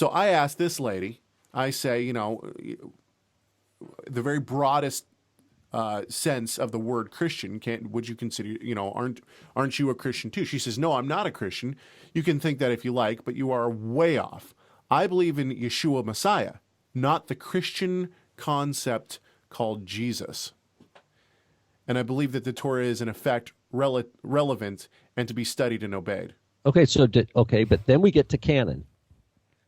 So I asked this lady, I say, the very broadest sense of the word Christian, would you consider, aren't you a Christian too? She says, no, I'm not a Christian. You can think that if you like, but you are way off. I believe in Yeshua Messiah, not the Christian concept called Jesus. And I believe that the Torah is in effect relevant and to be studied and obeyed. Okay, but then we get to canon,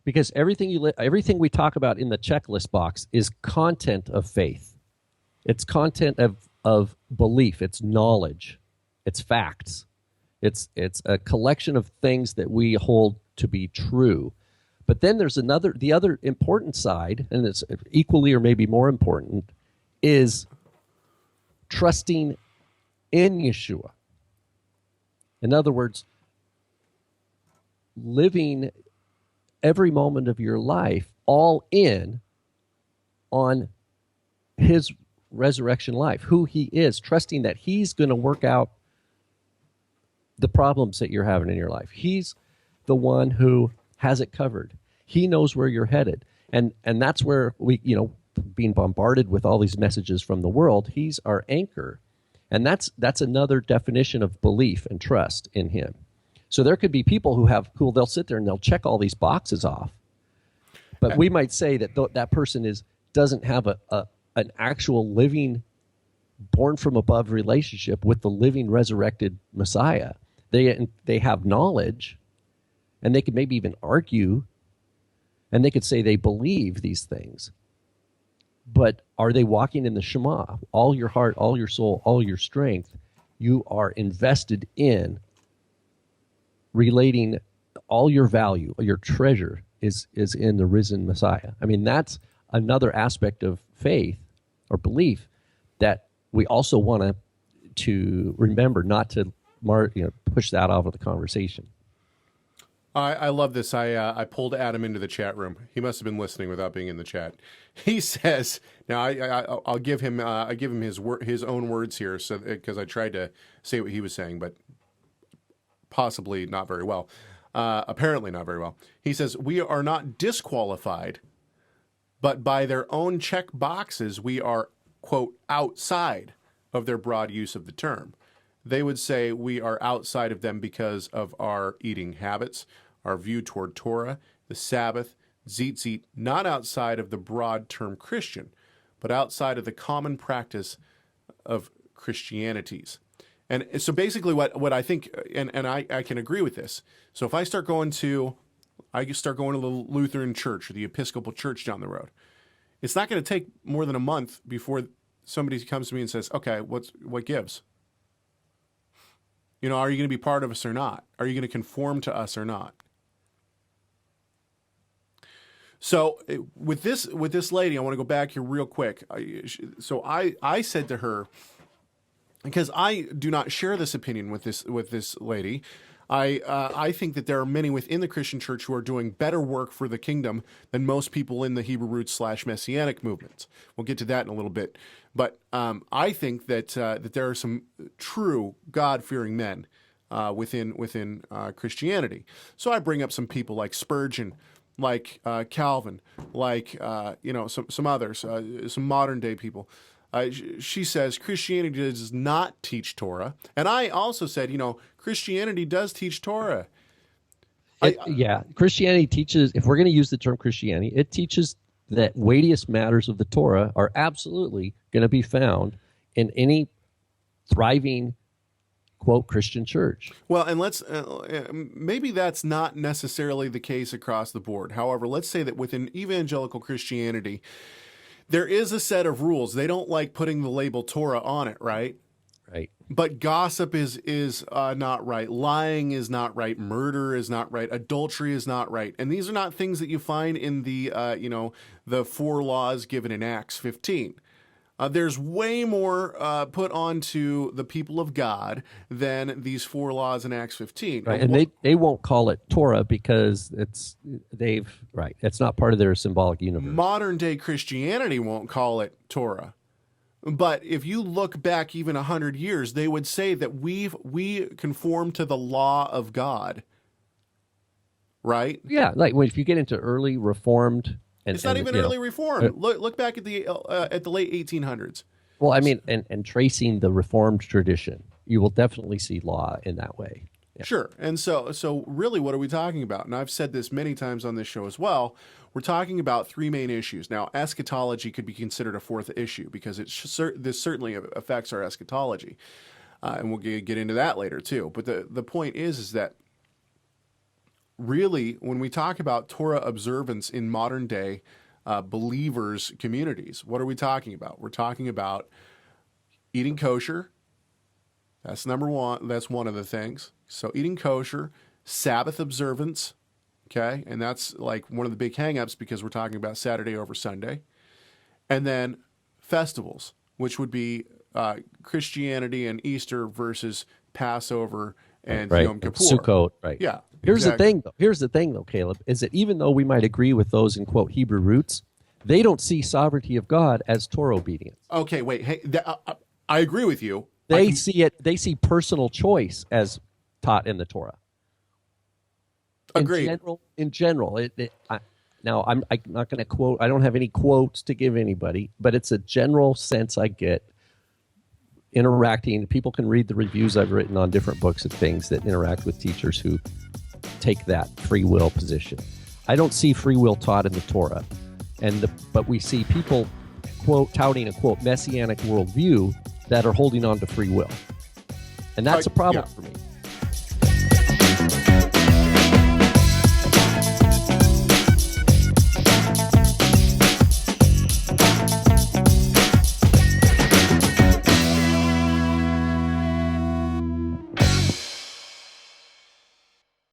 because everything we talk about in the checklist box is content of faith. It's content of belief. It's knowledge. It's facts. It's a collection of things that we hold to be true. But then there's the other important side, and it's equally or maybe more important, is trusting in Yeshua. In other words, living every moment of your life all in on his resurrection life, who he is, trusting that he's going to work out the problems that you're having in your life. He's the one who has it covered. He knows where you're headed. And that's where we, being bombarded with all these messages from the world, he's our anchor. And that's another definition of belief and trust in him. So there could be people who they'll sit there and they'll check all these boxes off. But we might say that that person doesn't have an actual living, born from above relationship with the living resurrected Messiah. They have knowledge, and they could maybe even argue, and they could say they believe these things. But are they walking in the Shema? All your heart, all your soul, all your strength. You are invested in relating all your value, your treasure is in the risen Messiah. I mean, that's another aspect of faith or belief that we also want to remember, not to push that out of the conversation. I love this. I pulled Adam into the chat room. He must have been listening without being in the chat. He says, now I'll give him his own words here, so because I tried to say what he was saying, but possibly not very well. Apparently not very well. He says, we are not disqualified, but by their own check boxes, we are, quote, outside of their broad use of the term. They would say we are outside of them because of our eating habits, our view toward Torah, the Sabbath, tzitzit, not outside of the broad term Christian, but outside of the common practice of Christianities. And so basically what I think, and I can agree with this. So if I start going to the Lutheran church or the Episcopal church down the road, it's not going to take more than a month before somebody comes to me and says, okay, what gives? Are you going to be part of us or not? Are you going to conform to us or not? So with this lady, I want to go back here real quick. So I said to her, because I do not share this opinion with this lady, I think that there are many within the Christian church who are doing better work for the kingdom than most people in the Hebrew Roots / Messianic movements. We'll get to that in a little bit. But I think that there are some true God-fearing men within Christianity. So I bring up some people like Spurgeon, like Calvin, like some others, some modern day people. She says Christianity does not teach Torah, and I also said, Christianity does teach Torah. Christianity teaches. If we're going to use the term Christianity, it teaches that weightiest matters of the Torah are absolutely going to be found in any thriving, quote, Christian church. Well, and let's maybe that's not necessarily the case across the board. However, let's say that within evangelical Christianity, there is a set of rules. They don't like putting the label Torah on it, right? Right. But gossip is not right. Lying is not right. Murder is not right. Adultery is not right. And these are not things that you find in the the 4 laws given in Acts 15. There's way more put onto the people of God than these 4 laws in Acts 15. Right, and they won't call it Torah because it's not part of their symbolic universe. Modern day Christianity won't call it Torah. But if you look back even 100 years, they would say that we conform to the law of God. right? Yeah, like if you get into early Reformed, and It's not even you know, early Reformed. Look back at the late 1800s. well, I mean, and tracing the Reformed tradition, you will definitely see law in that way. Yeah. Sure. And so really what are we talking about? And I've said this many times on this show as well. We're talking about three main issues. Now, eschatology could be considered a fourth issue because this certainly affects our eschatology. And we'll get into that later too. But the point is that really when we talk about Torah observance in modern day believers communities, what are we talking about? We're talking about eating kosher. That's number one. That's one of the things. So eating kosher, Sabbath observance, okay? And that's like one of the big hang-ups because we're talking about Saturday over Sunday. And then festivals, which would be Christianity and Easter versus Passover and Right. Yom Kippur. Sukkot, right. Yeah. Here's exactly. the thing though, Caleb, is that even though we might agree with those in quote Hebrew roots, they don't see sovereignty of God as Torah obedience. Okay, wait. Hey, I agree with you. They see personal choice as taught in the Torah. Agreed. In general, now I'm not going to quote. I don't have any quotes to give anybody, but it's a general sense I get interacting. People can read the reviews I've written on different books and things that interact with teachers who take that free will position. I don't see free will taught in the Torah, but we see people quote touting a quote messianic worldview that are holding on to free will, and that's a problem for me.